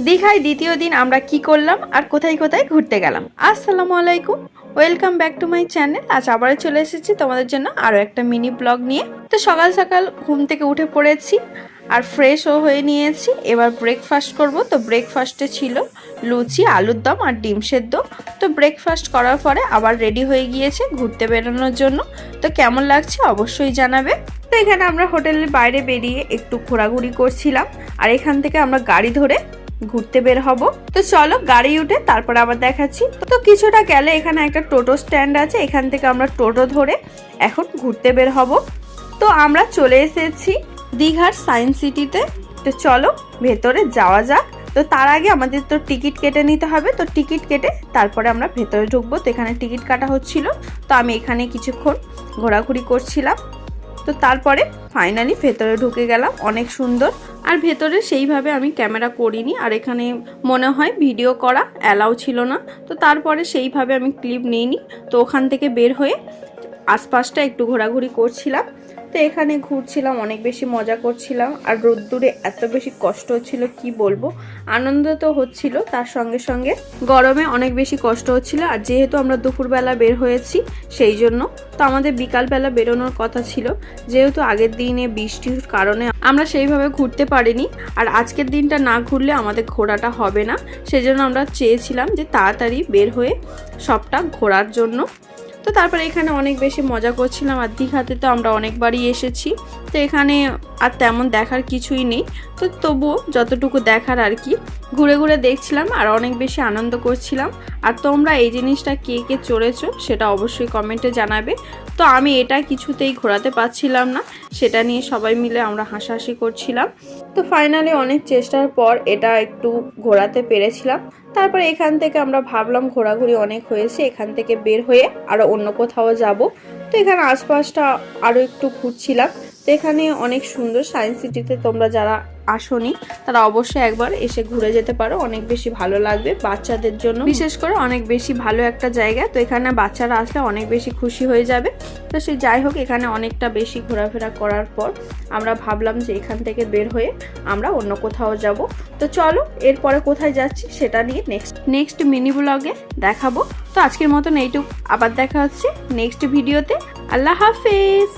দীঘায় দ্বিতীয় দিন আমরা কি করলাম আর কোথায় কোথায় ঘুরতে গেলাম। আসসালামু আলাইকুম, welcome back to my channel. আজ আবারও চলে এসেছি তোমাদের জন্য আরও একটা মিনি ব্লগ নিয়ে। তো সকাল সকাল ঘুম থেকে উঠে পড়েছি আর ফ্রেশও হয়ে নিয়েছি। এবার ব্রেকফাস্ট করব। তো ব্রেকফাস্টে ছিল লুচি, আলুর দম আর ডিম সেদ্ধ। তো ব্রেকফাস্ট করার পরে আবার রেডি হয়ে গিয়েছে ঘুরতে বেরোনোর জন্য। তো কেমন লাগছে অবশ্যই জানাবে। তো এখানে আমরা হোটেলের বাইরে বেরিয়ে একটু ঘোরাঘুরি করছিলাম আর এখান থেকে আমরা গাড়ি ধরে ঘুরতে বের হব। তো চলো গাড়ি উঠে তারপর আবার দেখাচ্ছি। তো কিছুটা গেলে এখানে একটা টোটো স্ট্যান্ড আছে, এখান থেকে আমরা টোটো ধরে এখন ঘুরতে বের হব। তো আমরা চলে এসেছি দীঘার সায়েন্স সিটিতে। তো চলো ভেতরে যাওয়া যাক। তো তার আগে আমাদের তো টিকিট কেটে নিতে হবে। তো টিকিট কেটে তারপরে আমরা ভেতরে ঢুকবো। তো এখানে টিকিট কাটা হচ্ছিল, তো আমি এখানে কিছুক্ষণ ঘোরাঘুরি করছিলাম। তো তারপরে ফাইনালি ভেতরে ঢুকে গেলাম। অনেক সুন্দর। আর ভেতরে সেইভাবে আমি ক্যামেরা করিনি, আর এখানে মনে হয় ভিডিও করা অ্যালাউ ছিল না। তো তারপরে সেইভাবে আমি ক্লিপ নিইনি। তো ওখান থেকে বের হয়ে আশপাশটা একটু ঘোরাঘুরি করছিলাম। তো এখানে ঘুরছিলাম, অনেক বেশি মজা করছিলাম। আর রোদ্দুরে এত বেশি কষ্ট হচ্ছিল কি বলবো। আনন্দ তো হচ্ছিল, তার সঙ্গে সঙ্গে গরমে অনেক বেশি কষ্ট হচ্ছিল। আর যেহেতু আমরা দুপুরবেলা বের হয়েছি সেই জন্য তো আমাদের বিকালবেলা বেরোনোর কথা ছিল, যেহেতু আগের দিনে বৃষ্টির কারণে আমরা সেইভাবে ঘুরতে পারিনি। আর আজকের দিনটা না ঘুরলে আমাদের ঘোরাটা হবে না, সেজন্য আমরা চেয়েছিলাম যে তাড়াতাড়ি বের হয়ে সবটা ঘোরার জন্য। তো তারপরে এখানে অনেক বেশি মজা করছিলাম। আর দীঘাতে তো আমরা অনেকবারই এসেছি, তো এখানে আর তেমন দেখার কিছুই নেই। তো তবুও যতটুকু দেখার আর কি ঘুরে ঘুরে দেখছিলাম আর অনেক বেশি আনন্দ করছিলাম। আর তোমরা এই জিনিসটা কে কে চড়েছো সেটা অবশ্যই কমেন্টে জানাবে। তো আমি এটা কিছুতেই ঘোরাতে পারছিলাম না, সেটা নিয়ে সবাই মিলে আমরা হাসাহাসি করছিলাম। তো ফাইনালি অনেক চেষ্টার পর এটা একটু ঘোরাতে পেরেছিলাম। তারপর এখান থেকে আমরা ভাবলাম ঘোরাঘুরি অনেক হয়েছে, এখান থেকে বের হয়ে আরও অন্য কোথাও যাব। তো এখানে আশপাশটা আরও একটু ঘুরছিলাম। তো এখানে অনেক সুন্দর। সায়েন্স সিটিতে তোমরা যারা আসোনি তারা অবশ্যই একবার এসে ঘুরে যেতে পারো, অনেক বেশি ভালো লাগবে বাচ্চাদের জন্য, বিশেষ করে অনেক বেশি ভালো একটা জায়গা। তো এখানে বাচ্চারা আসলে অনেক বেশি খুশি হয়ে যাবে। তো সে যাই হোক, এখানে অনেকটা বেশি ঘোরাফেরা করার পর আমরা ভাবলাম যে এখান থেকে বের হয়ে আমরা অন্য কোথাও যাব। তো চলো এরপরে কোথায় যাচ্ছি সেটা নিয়ে নেক্সট মিনি ব্লগে দেখাবো। তো আজকের মতন এইটুকু, আবার দেখা হচ্ছে নেক্সট ভিডিওতে। আল্লাহ হাফেজ।